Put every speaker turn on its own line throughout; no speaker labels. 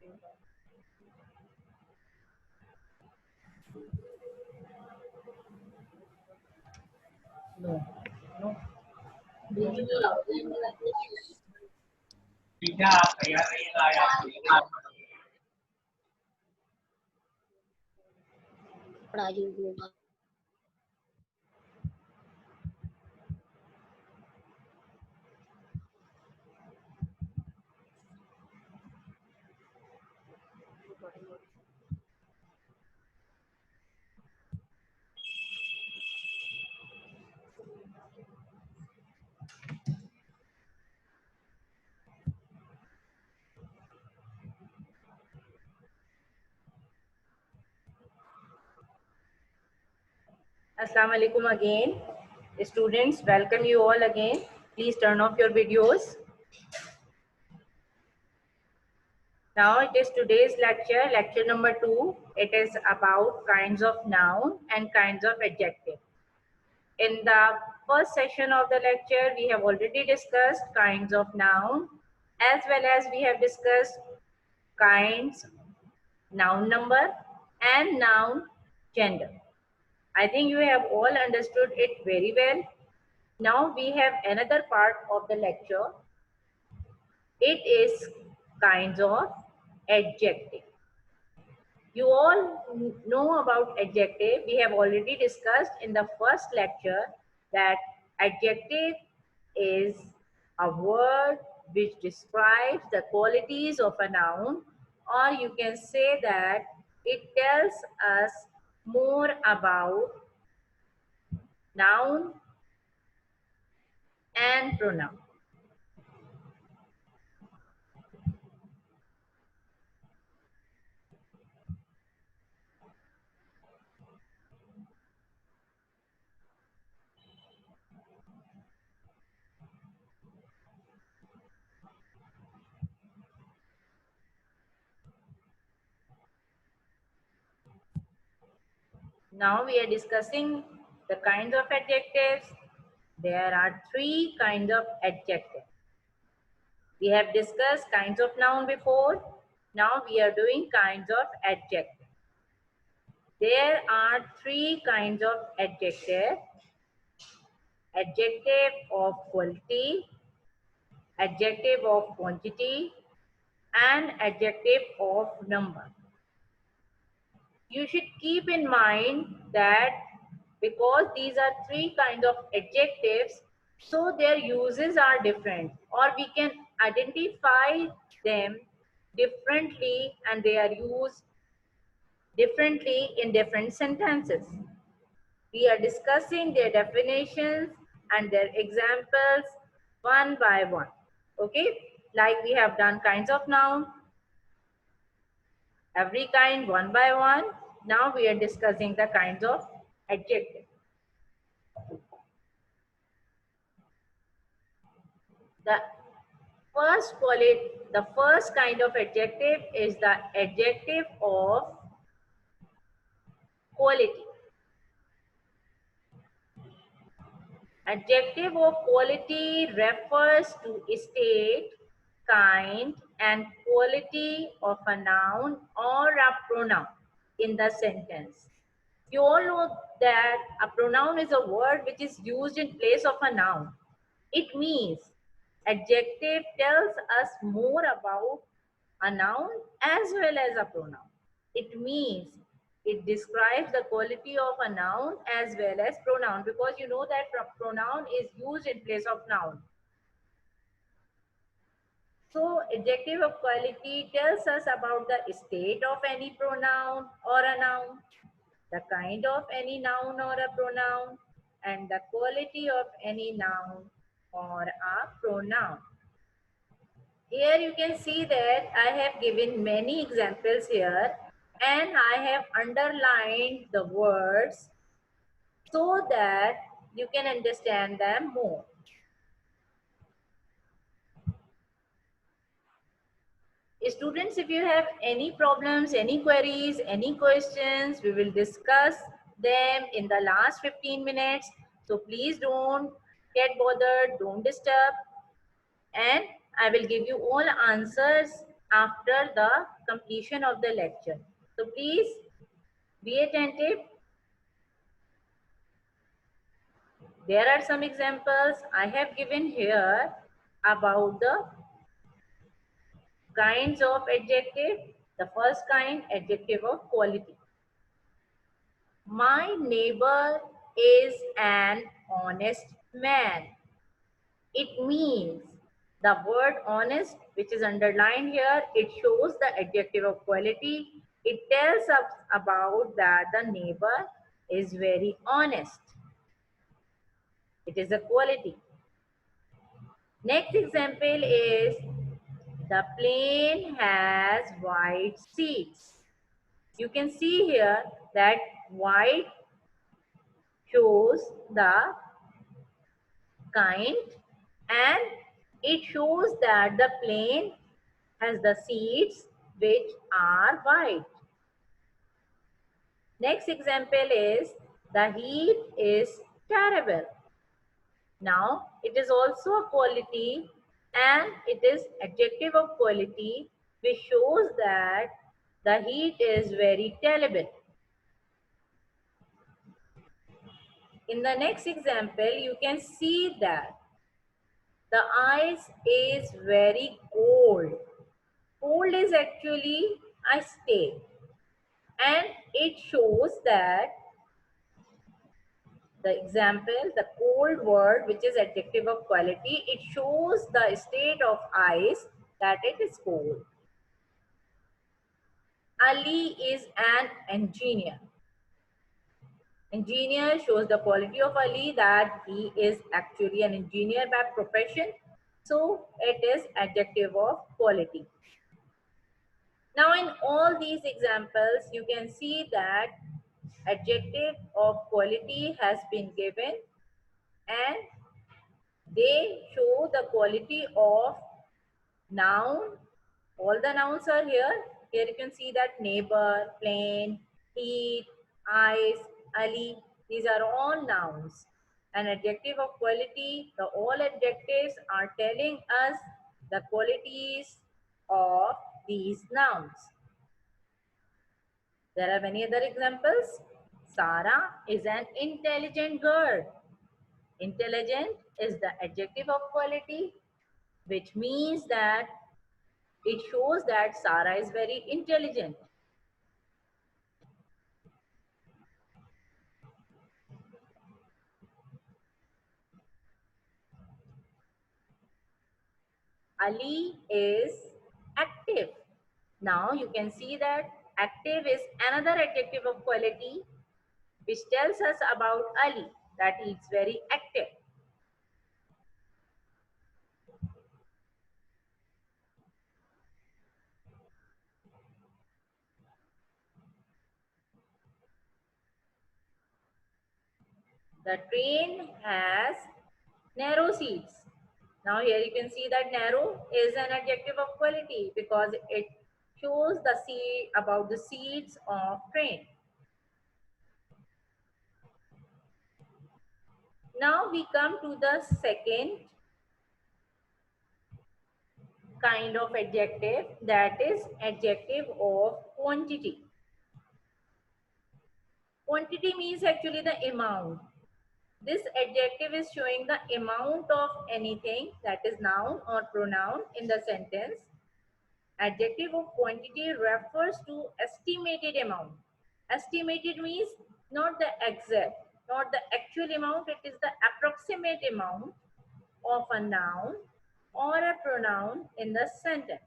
No. No. Assalamu alaikum again. Students, welcome you all again. Please turn off your videos. Now it is today's lecture, lecture number 2. It is about kinds of noun and kinds of adjective. In the first session of the lecture, we have already discussed kinds of noun as well as we have discussed kinds, noun number and noun gender. I think you have all understood it very well. Now we have another part of the lecture. It is kinds of adjective. You all know about adjective. We have already discussed in the first lecture that adjective is a word which describes the qualities of a noun, or you can say that it tells us more about noun and pronoun. Now we are discussing the kinds of adjectives. There are 3 kinds of adjectives. We have discussed kinds of noun before. Now we are doing kinds of adjective. There are 3 kinds of adjective. Adjective of quality, adjective of quantity, and adjective of number. You should keep in mind that because these are 3 kinds of adjectives, so their uses are different, or we can identify them differently and they are used differently in different sentences. We are discussing their definitions and their examples one by one. Okay, like we have done kinds of noun, every kind one by one. Now we are discussing the kinds of adjective. The first kind of adjective is the adjective of quality. Adjective of quality refers to state, kind, and quality of a noun or a pronoun in the sentence. You all know that a pronoun is a word which is used in place of a noun. It means adjective tells us more about a noun as well as a pronoun. It means it describes the quality of a noun as well as pronoun, because you know that pronoun is used in place of noun. So adjective of quality tells us about the state of any pronoun or a noun, the kind of any noun or a pronoun, and the quality of any noun or a pronoun. Here you can see that I have given many examples here and I have underlined the words so that you can understand them more. Students, if you have any problems, any queries, any questions, we will discuss them in the last 15 minutes. So please don't get bothered, don't disturb, and I will give you all answers after the completion of the lecture. So please be attentive. There are some examples I have given here about the kinds of adjective. The first kind, adjective of quality. My neighbor is an honest man. It means the word honest, which is underlined here, it shows the adjective of quality. It tells us about that the neighbor is very honest. It is a quality. Next example is the plane has white seats. You can see here that white shows the kind and it shows that the plane has the seats which are white. Next example is the heat is terrible. Now it is also a quality and it is adjective of quality which shows that the heat is very terrible. In the next example, you can see that the ice is very cold. Cold is actually a state and it shows that the example, the cold word, which is adjective of quality, it shows the state of ice that it is cold. Ali is an engineer. Engineer shows the quality of Ali that he is actually an engineer by profession. So it is adjective of quality. Now in all these examples, you can see that adjective of quality has been given and they show the quality of noun. All the nouns are here. Here you can see that neighbor, plane, heat, ice, Ali. These are all nouns. An adjective of quality, the all adjectives are telling us the qualities of these nouns. There are many other examples. Sarah is an intelligent girl. Intelligent is the adjective of quality, which means that it shows that Sarah is very intelligent. Ali is active. Now you can see that active is another adjective of quality which tells us about Ali, that he is very active. The train has narrow seats. Now here you can see that narrow is an adjective of quality because it shows the seat about the seats of train. Now we come to the second kind of adjective, that is adjective of quantity. Quantity means actually the amount. This adjective is showing the amount of anything, that is noun or pronoun in the sentence. Adjective of quantity refers to estimated amount. Estimated means not the exact, not the actual amount, it is the approximate amount of a noun or a pronoun in the sentence.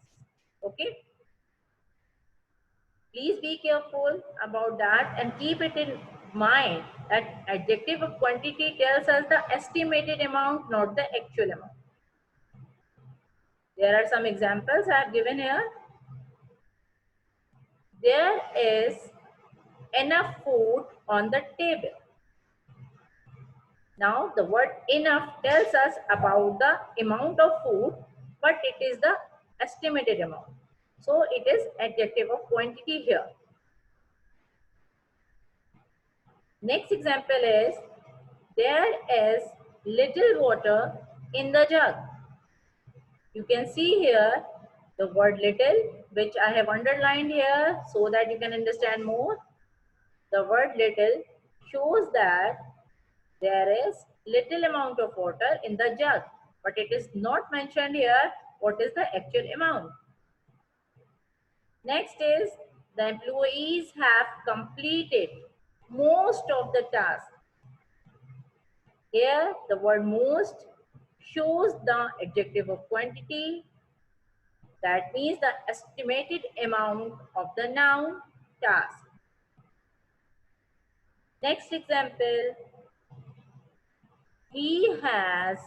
Okay? Please be careful about that and keep it in mind that adjective of quantity tells us the estimated amount, not the actual amount. There are some examples I have given here. There is enough food on the table. Now the word enough tells us about the amount of food, but it is the estimated amount. So it is adjective of quantity here. Next example is there is little water in the jug. You can see here The word little, which I have underlined here so that you can understand more. The word little shows that there is little amount of water in the jug, but it is not mentioned here what is the actual amount. Next is the employees have completed most of the task. Here the word most shows the adjective of quantity. That means the estimated amount of the noun task. Next example, he has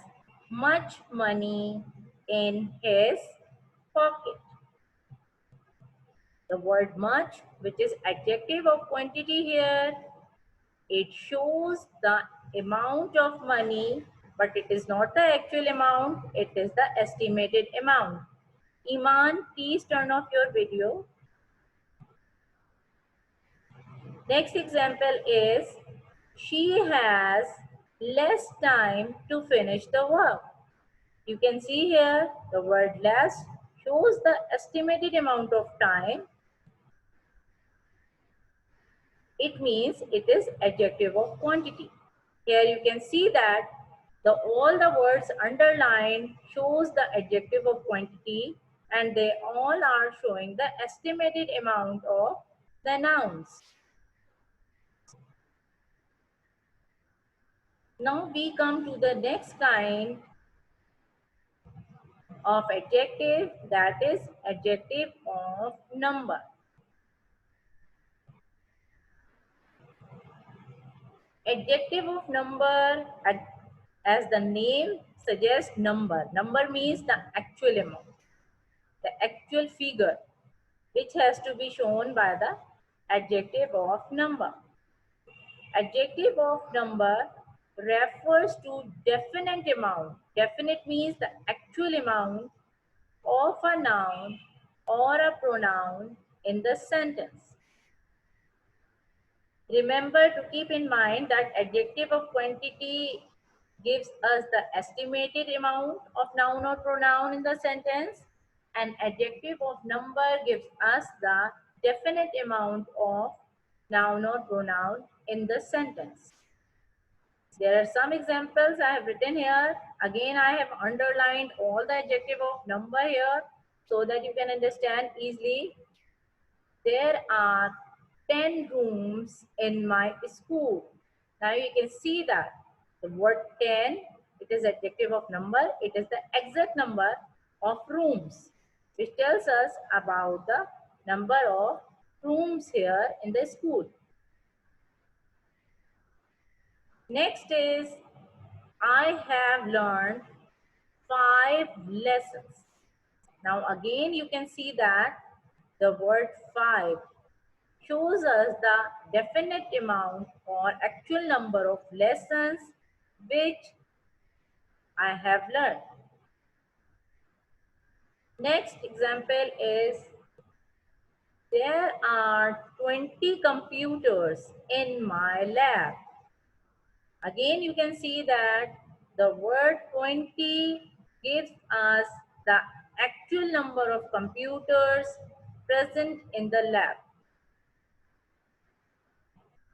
much money in his pocket. The word much, which is adjective of quantity here, it shows the amount of money, but it is not the actual amount, it is the estimated amount. Iman, please turn off your video. Next example is, she has less time to finish the work. You can see here the word less shows the estimated amount of time. It means it is adjective of quantity. Here you can see that all the words underlined shows the adjective of quantity, and they all are showing the estimated amount of the nouns. Now we come to the next kind of adjective, that is adjective of number. Adjective of number, as the name suggests, number. Number means the actual amount, the actual figure, which has to be shown by the adjective of number. Adjective of number refers to definite amount. Definite means the actual amount of a noun or a pronoun in the sentence. Remember to keep in mind that adjective of quantity gives us the estimated amount of noun or pronoun in the sentence, and adjective of number gives us the definite amount of noun or pronoun in the sentence. There are some examples I have written here. Again, I have underlined all the adjective of number here so that you can understand easily. There are 10 rooms in my school. Now you can see that the word 10, it is adjective of number. It is the exact number of rooms, which tells us about the number of rooms here in the school. Next is, I have learned 5 lessons. Now again, you can see that the word 5 shows us the definite amount or actual number of lessons which I have learned. Next example is, there are 20 computers in my lab. Again, you can see that the word 20 gives us the actual number of computers present in the lab.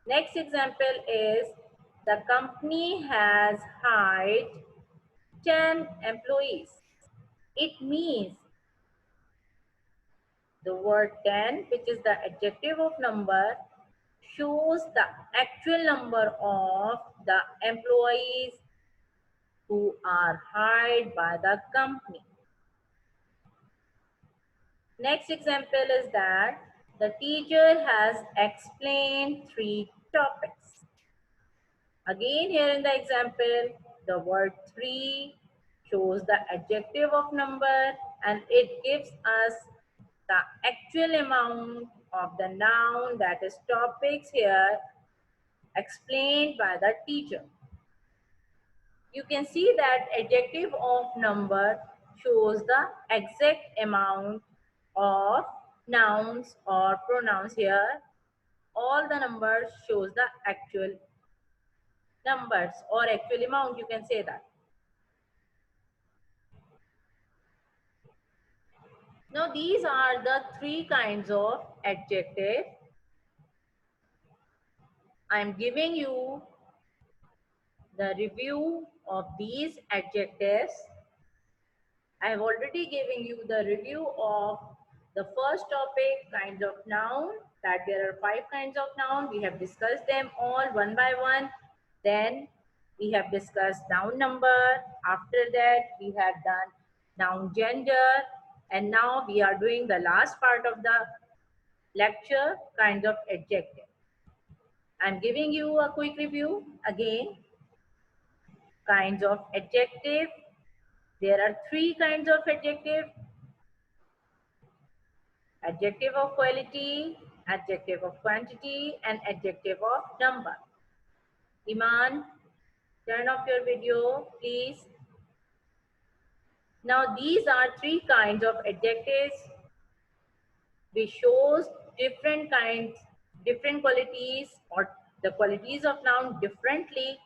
Next example is, the company has hired 10 employees. It means the word 10, which is the adjective of number, shows the actual number of the employees who are hired by the company. Next example is that the teacher has explained 3 topics. Again, here in the example, the word 3 shows the adjective of number, and it gives us the actual amount of the noun, that is topics here, explained by the teacher. You can see that adjective of number shows the exact amount of nouns or pronouns here. All the numbers shows the actual numbers or actual amount, you can say that. Now these are the three kinds of adjective. I am giving you the review of these adjectives. I have already given you the review of the first topic, kinds of noun, that there are 5 kinds of noun. We have discussed them all one by one. Then we have discussed noun number. After that, we have done noun gender. And now we are doing the last part of the lecture, kinds of adjective. I'm giving you a quick review again. Kinds of adjective. There are 3 kinds of adjective. Adjective of quality, adjective of quantity, and adjective of number. Iman, turn off your video, please. Now, these are 3 kinds of adjectives which shows different kinds, different qualities, or the qualities of noun differently.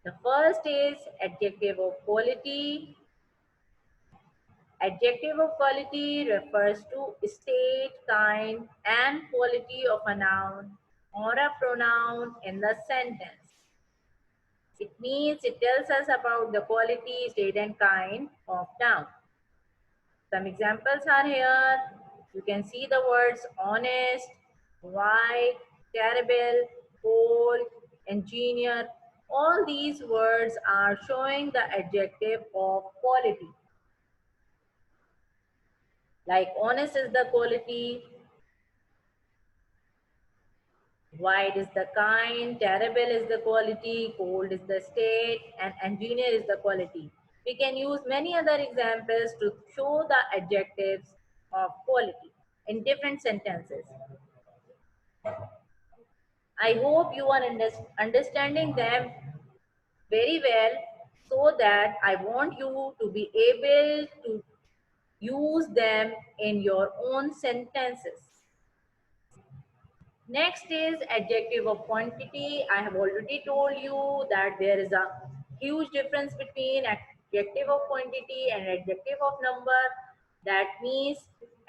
The first is adjective of quality. Adjective of quality refers to state, kind, and quality of a noun or a pronoun in the sentence. It means it tells us about the quality, state, and kind of noun. Some examples are here. You can see the words honest, white, terrible, cold, engineer. All these words are showing the adjective of quality. Like honest is the quality, white is the kind, terrible is the quality, cold is the state, and engineer is the quality. We can use many other examples to show the adjectives of quality in different sentences. I hope you are understanding them very well, so that I want you to be able to use them in your own sentences. Next is adjective of quantity. I have already told you that there is a huge difference between adjective of quantity and adjective of number. That means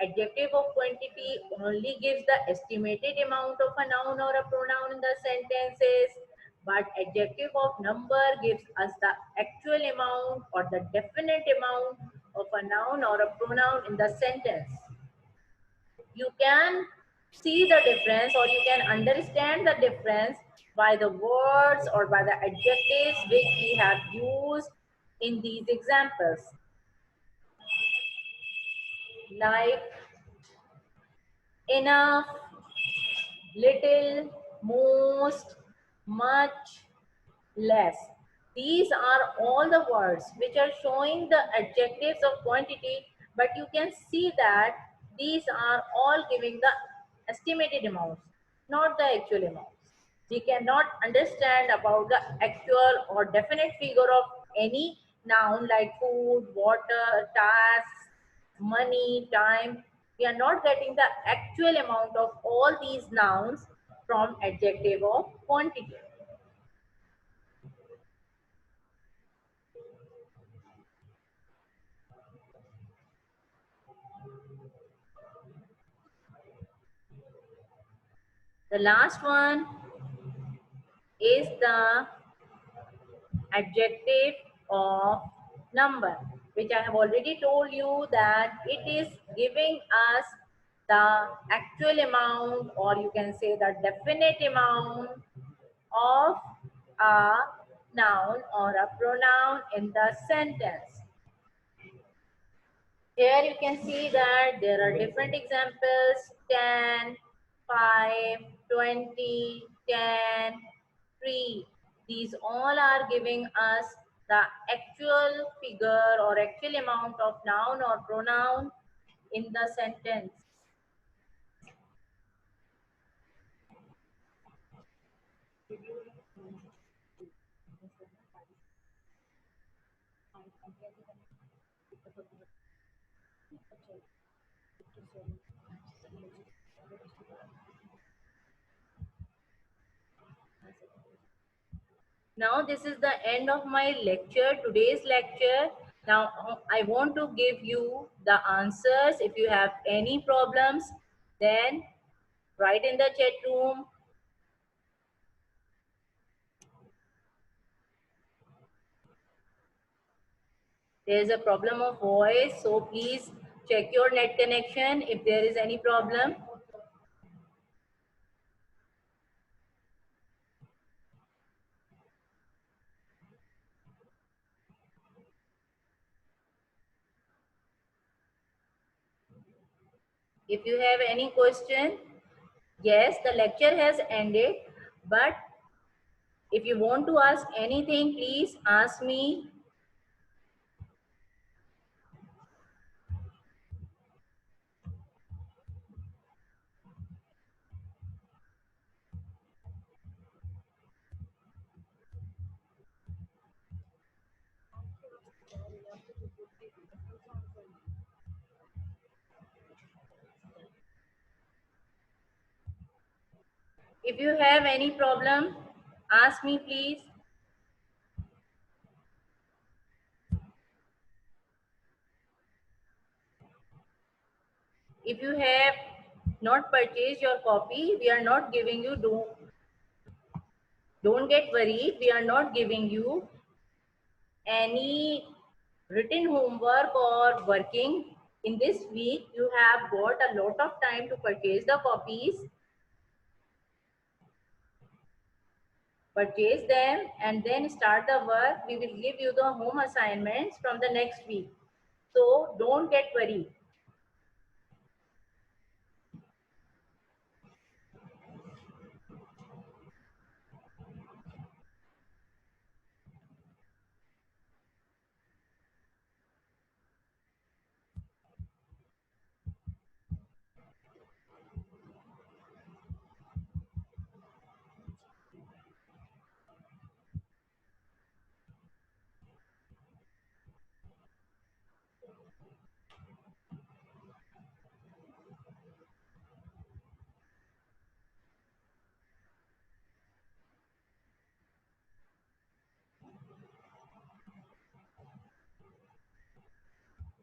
adjective of quantity only gives the estimated amount of a noun or a pronoun in the sentences, but adjective of number gives us the actual amount or the definite amount of a noun or a pronoun in the sentence. You can see the difference, or you can understand the difference by the words or by the adjectives which we have used in these examples. Like enough, little, most, much, less. These are all the words which are showing the adjectives of quantity, but you can see that these are all giving the estimated amounts, not the actual amounts. We cannot understand about the actual or definite figure of any noun like food, water, tasks, money, time. We are not getting the actual amount of all these nouns from adjective of quantity. The last one is the adjective of number, which I have already told you that it is giving us the actual amount, or you can say the definite amount of a noun or a pronoun in the sentence. Here you can see that there are different examples: 10, 5, 20, 10, 3. These all are giving us the actual figure or actual amount of noun or pronoun in the sentence. Now this is the end of my lecture, today's lecture. Now, I want to give you the answers. If you have any problems, then write in the chat room. There is a problem of voice, so please check your net connection if there is any problem. If you have any question, yes, the lecture has ended, but if you want to ask anything, please ask me. If you have any problem, ask me please. If you have not purchased your copy, we are not giving you, don't get worried, we are not giving you any written homework or working. In this week, you have got a lot of time to purchase the copies. Purchase them and then start the work. We will give you the home assignments from the next week. So don't get worried.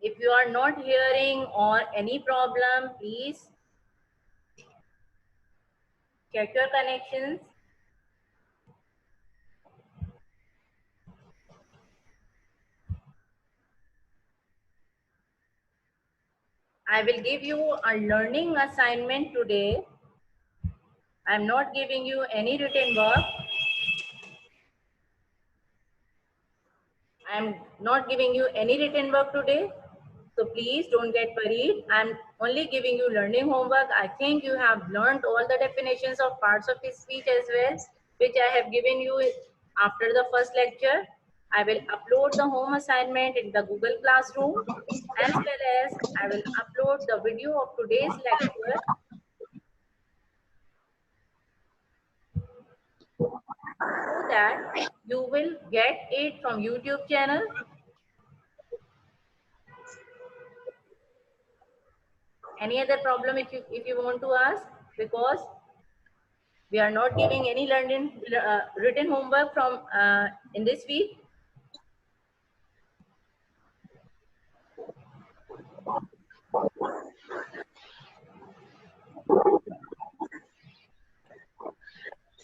If you are not hearing or any problem, please check your connections. I will give you a learning assignment today. I'm not giving you any written work. I'm not giving you any written work today. So please don't get worried. I'm only giving you learning homework. I think you have learned all the definitions of parts of speech as well, which I have given you after the first lecture. I will upload the home assignment in the Google Classroom, as well as I will upload the video of today's lecture so that you will get it from YouTube channel. Any other problem if you want to ask, because we are not giving any learning written homework from in this week.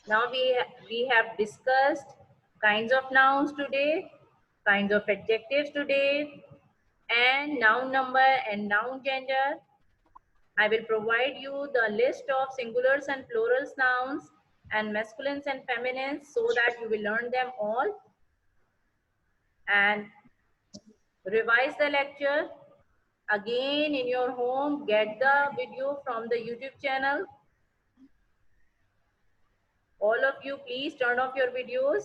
Now we have discussed kinds of nouns today, kinds of adjectives today, and noun number and noun gender. I will provide you the list of singulars and plurals nouns and masculines and feminines so that you will learn them all and revise the lecture. Again in your home, get the video from the YouTube channel. All of you, please turn off your videos.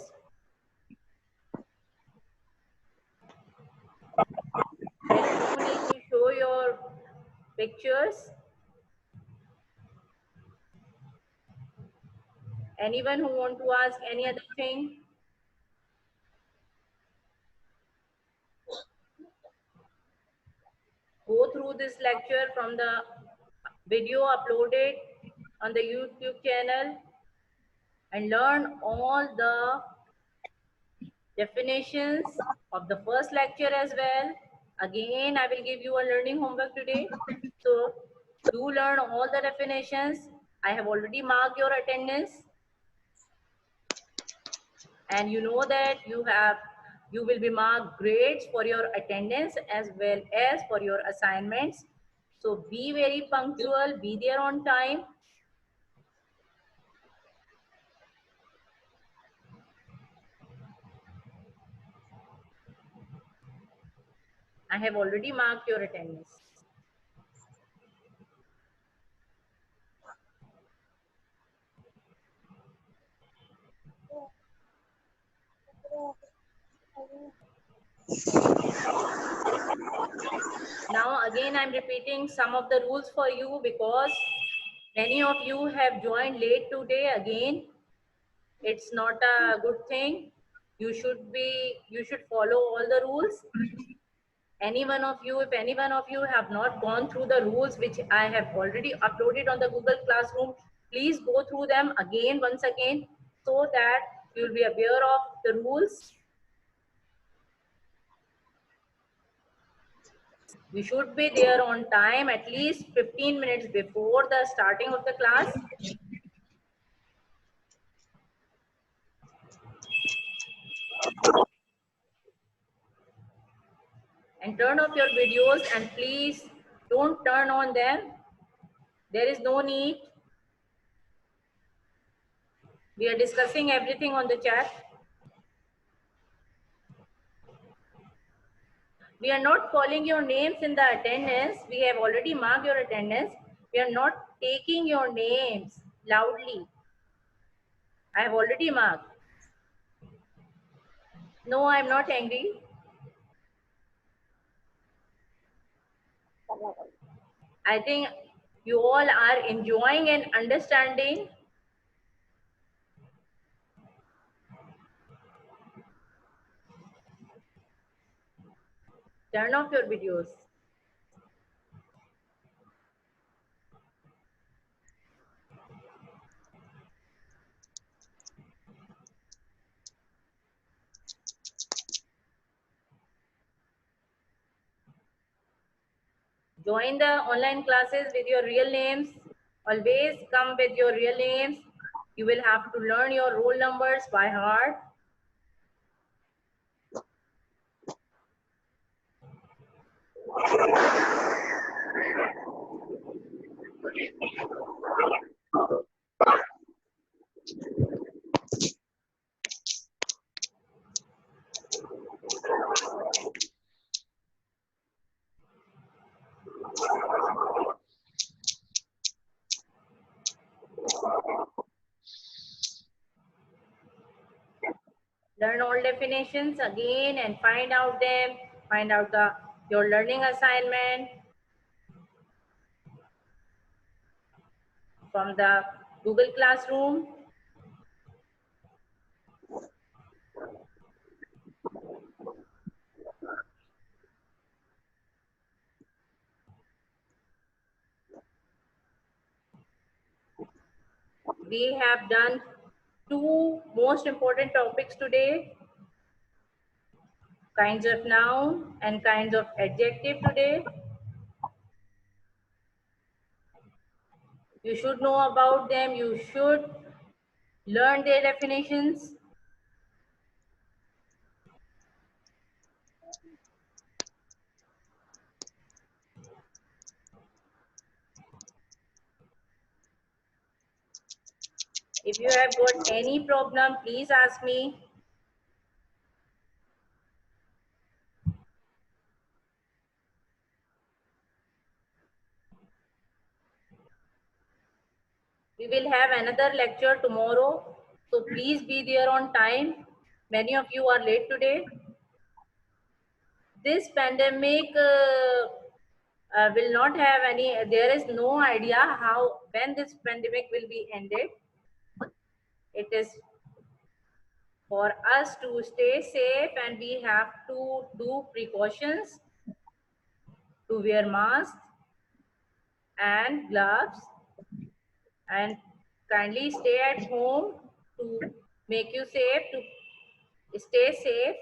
There is no need to show your pictures. Anyone who want to ask any other thing? Go through this lecture from the video uploaded on the YouTube channel and learn all the definitions of the first lecture as well. Again, I will give you a learning homework today. So do learn all the definitions. I have already marked your attendance. And you know that you will be marked grades for your attendance as well as for your assignments. So be very punctual, be there on time. I have already marked your attendance. Now again, I'm repeating some of the rules for you because many of you have joined late today. Again, it's not a good thing. You should follow all the rules. Any one of you, if any one of you have not gone through the rules which I have already uploaded on the Google Classroom, please go through them again, once again, so that you will be aware of the rules. You should be there on time at least 15 minutes before the starting of the class. And turn off your videos and please don't turn on them. There is no need. We are discussing everything on the chat. We are not calling your names in the attendance. We have already marked your attendance. We are not taking your names loudly. I have already marked. No, I am not angry. I think you all are enjoying and understanding. Turn off your videos. Join the online classes with your real names. Always come with your real names. You will have to learn your roll numbers by heart. Learn all definitions again and find out them. Find out your learning assignment from the Google Classroom. We have done two most important topics today. Kinds of noun and kinds of adjective today. You should know about them. You should learn their definitions. If you have got any problem, please ask me. We will have another lecture tomorrow. So please be there on time. Many of you are late today. This pandemic will not have any, there is no idea how, when this pandemic will be ended. It is for us to stay safe and we have to do precautions to wear masks and gloves and kindly stay at home to make you safe. Stay safe.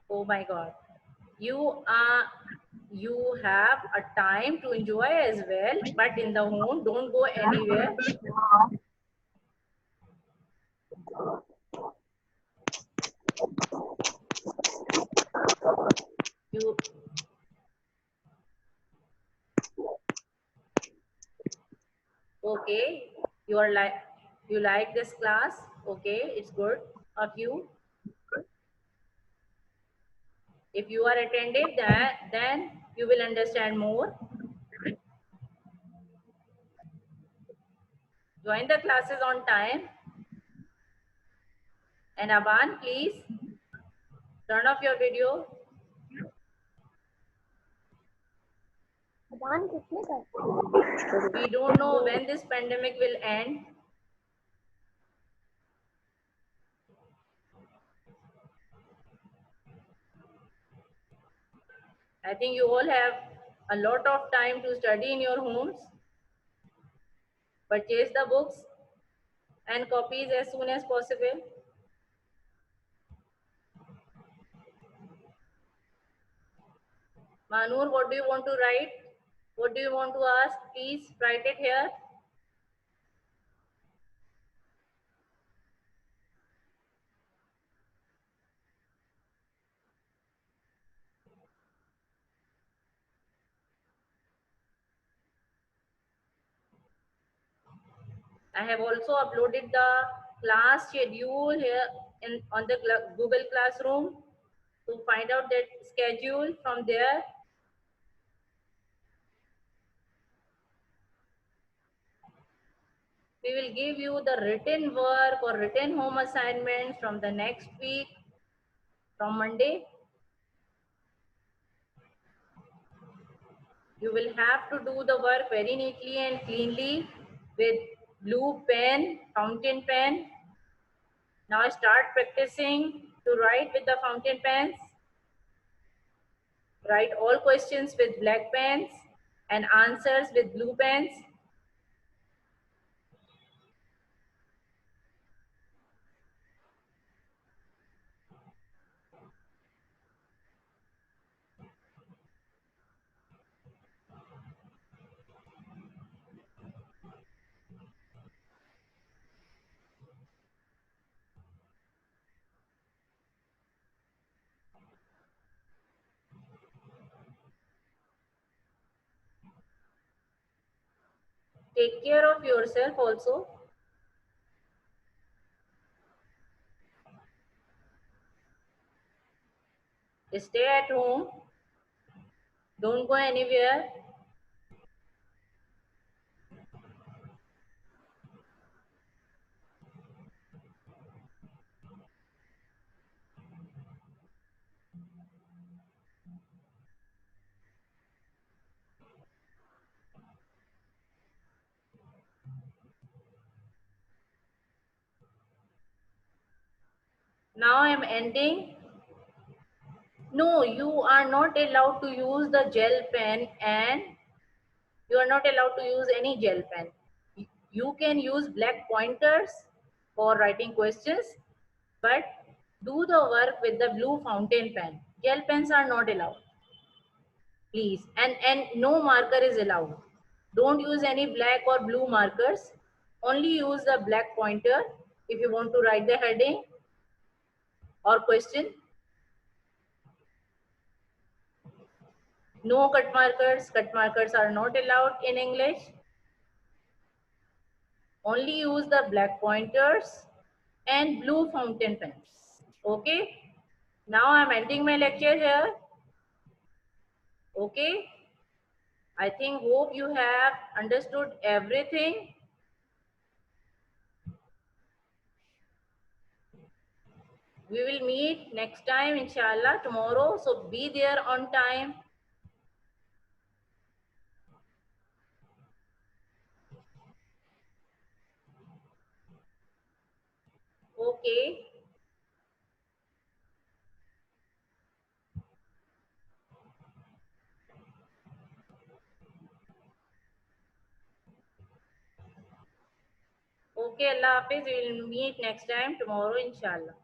Oh my God. You have a time to enjoy as well, but in the home, don't go anywhere. You okay? You are like you like this class? Okay, it's good of you. If you are attentive, then you will understand more. Join the classes on time. And Aban, please turn off your video. We don't know when this pandemic will end. I think you all have a lot of time to study in your homes. Purchase the books and copies as soon as possible. Manur, what do you want to write? What do you want to ask? Please write it here. I have also uploaded the class schedule here on the Google Classroom. To find out that schedule from there. We will give you the written work or written home assignments from the next week, from Monday. You will have to do the work very neatly and cleanly with blue pen, fountain pen. Now start practicing to write with the fountain pens. Write all questions with black pens and answers with blue pens. Take care of yourself also. Stay at home. Don't go anywhere. Now I'm ending. No, you are not allowed to use the gel pen and you are not allowed to use any gel pen. You can use black pointers for writing questions, but do the work with the blue fountain pen. Gel pens are not allowed, please. And no marker is allowed. Don't use any black or blue markers. Only use the black pointer if you want to write the heading or question. No cut markers. Cut markers are not allowed in English. Only use the black pointers and blue fountain pens. Okay. Now I'm ending my lecture here. Okay. I think hope you have understood everything. We will meet next time, inshallah, tomorrow. So be there on time. Okay. Okay. Okay, Allah Hafiz. We will meet next time tomorrow, inshallah.